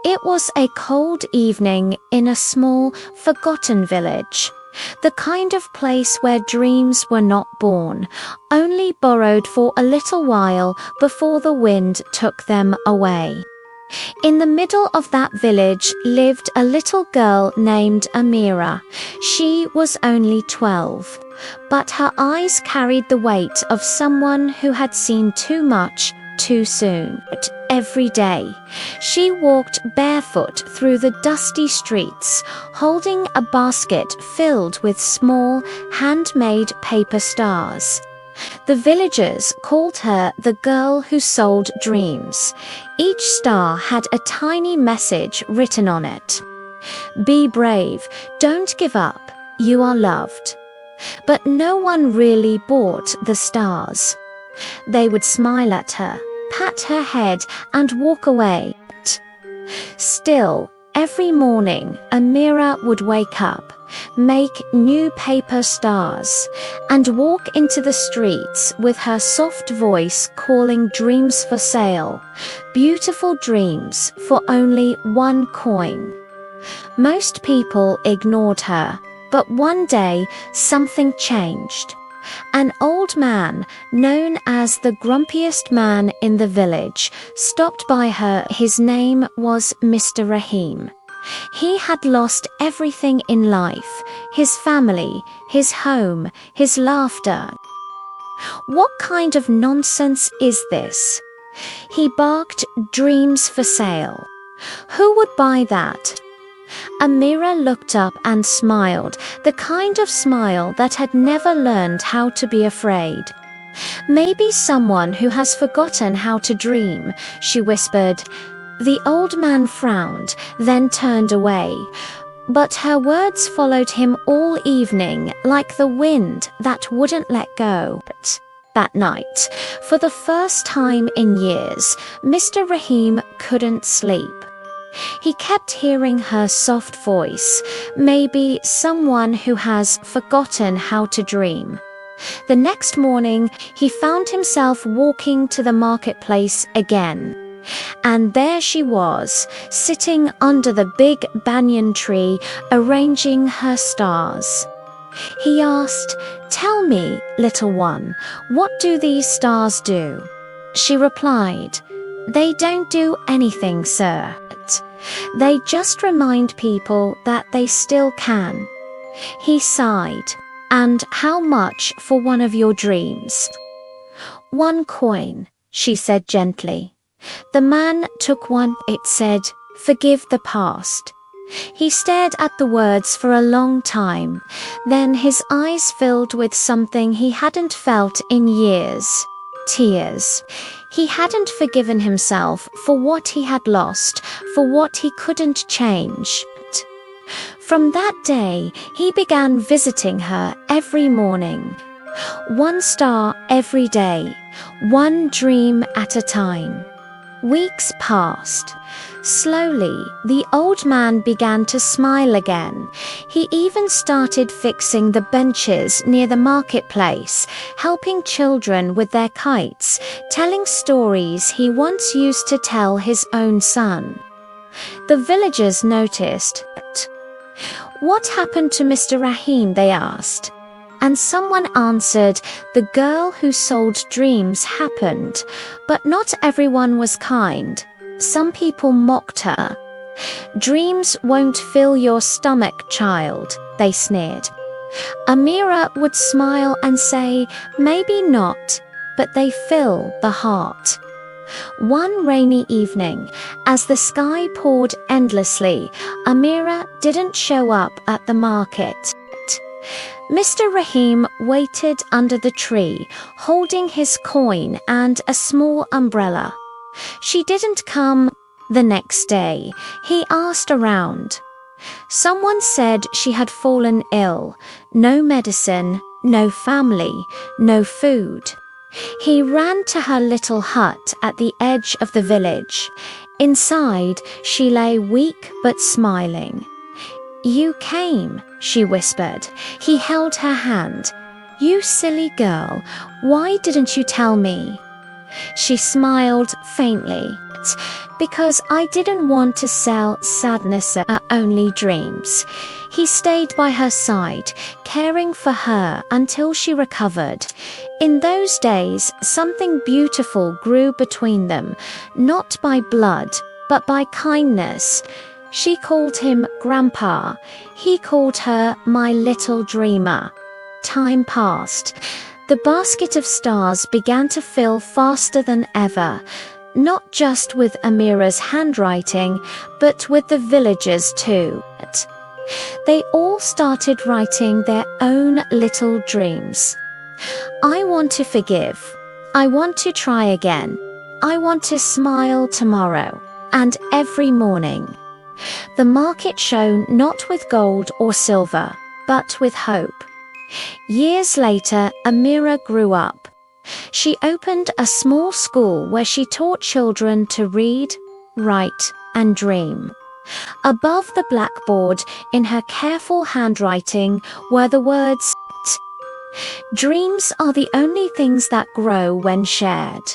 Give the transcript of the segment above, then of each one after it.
It was a cold evening in a small, forgotten village. The kind of place where dreams were not born, only borrowed for a little while before the wind took them away. In the middle of that village lived a little girl named Amira. She was only 12, but her eyes carried the weight of someone who had seen too much too soon. Every day, she walked barefoot through the dusty streets, holding a basket filled with small, handmade paper stars. The villagers called her the girl who sold dreams. Each star had a tiny message written on it. Be brave, don't give up, you are loved. But no one really bought the stars. They would smile at her, pat her head, and walk away. Still, every morning, Amira would wake up, make new paper stars, and walk into the streets with her soft voice calling dreams for sale, beautiful dreams for only 1 coin. Most people ignored her, but one day something changed. An old man, known as the grumpiest man in the village, stopped by her. His name was Mr. Rahim. He had lost everything in life: his family, his home, his laughter. What kind of nonsense is this? He barked, dreams for sale. Who would buy that? Amira looked up and smiled, the kind of smile that had never learned how to be afraid. Maybe someone who has forgotten how to dream, she whispered. The old man frowned, then turned away. But her words followed him all evening, like the wind that wouldn't let go. That night, for the first time in years, Mr. Rahim couldn't sleep. He kept hearing her soft voice, maybe someone who has forgotten how to dream. The next morning, he found himself walking to the marketplace again. And there she was, sitting under the big banyan tree, arranging her stars. He asked, "Tell me, little one, what do these stars do?" She replied, "They don't do anything, sir. They just remind people that they still can." He sighed. "And how much for one of your dreams?" 1 coin, she said gently. The man took one. It said, "Forgive the past." He stared at the words for a long time. Then his eyes filled with something he hadn't felt in years: tears. He hadn't forgiven himself for what he had lost, for what he couldn't change. From that day, he began visiting her every morning. 1 star every day, 1 dream at a time. Weeks passed. Slowly, the old man began to smile again. He even started fixing the benches near the marketplace, helping children with their kites, telling stories he once used to tell his own son. The villagers noticed. "What happened to Mr. Rahim?" they asked. And someone answered, "The girl who sold dreams happened." But not everyone was kind. Some people mocked her. "Dreams won't fill your stomach, child," they sneered. Amira would smile and say, "Maybe not, but they fill the heart." One rainy evening, as the sky poured endlessly, Amira didn't show up at the market. Mr. Rahim waited under the tree, holding his coin and a small umbrella. She didn't come. The next day, he asked around. Someone said she had fallen ill. No medicine, no family, no food. He ran to her little hut at the edge of the village. Inside, she lay weak but smiling. "You came," she whispered. He held her hand. "You silly girl, why didn't you tell me?" She smiled faintly. because I didn't want to sell sadness only dreams. He stayed by her side, caring for her until she recovered. In those days, something beautiful grew between them, not by blood, but by kindness. She called him Grandpa. He called her my little dreamer. Time passed. The basket of stars began to fill faster than ever, not just with Amira's handwriting, but with the villagers too. They all started writing their own little dreams. I want to forgive. I want to try again. I want to smile tomorrow and every morning. The market shone not with gold or silver, but with hope. Years later, Amira grew up. She opened a small school where she taught children to read, write, and dream. Above the blackboard, in her careful handwriting, were the words, "Dreams are the only things that grow when shared."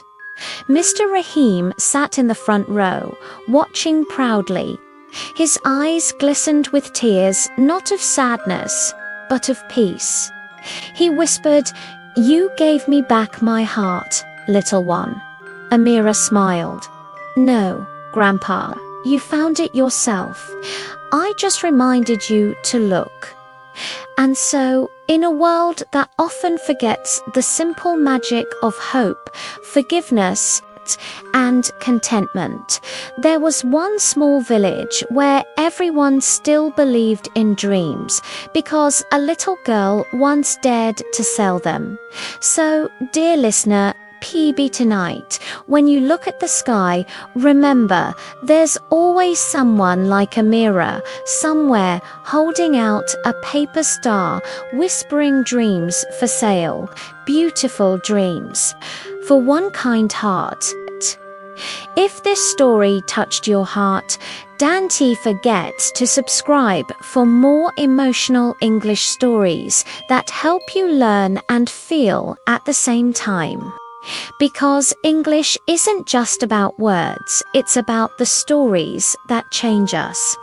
Mr. Rahim sat in the front row, watching proudly. His eyes glistened with tears, not of sadness, but of peace. He whispered, "You gave me back my heart, little one." Amira smiled. "No, Grandpa, you found it yourself. I just reminded you to look." And so, in a world that often forgets the simple magic of hope, forgiveness, and contentment, there was one small village where everyone still believed in dreams, because a little girl once dared to sell them. So, dear listener, PB tonight, when you look at the sky, remember there's always someone like Amira, somewhere holding out a paper star, whispering dreams for sale, beautiful dreams, for one kind heart. If this story touched your heart, don't forget to subscribe for more emotional English stories that help you learn and feel at the same time. Because English isn't just about words, it's about the stories that change us.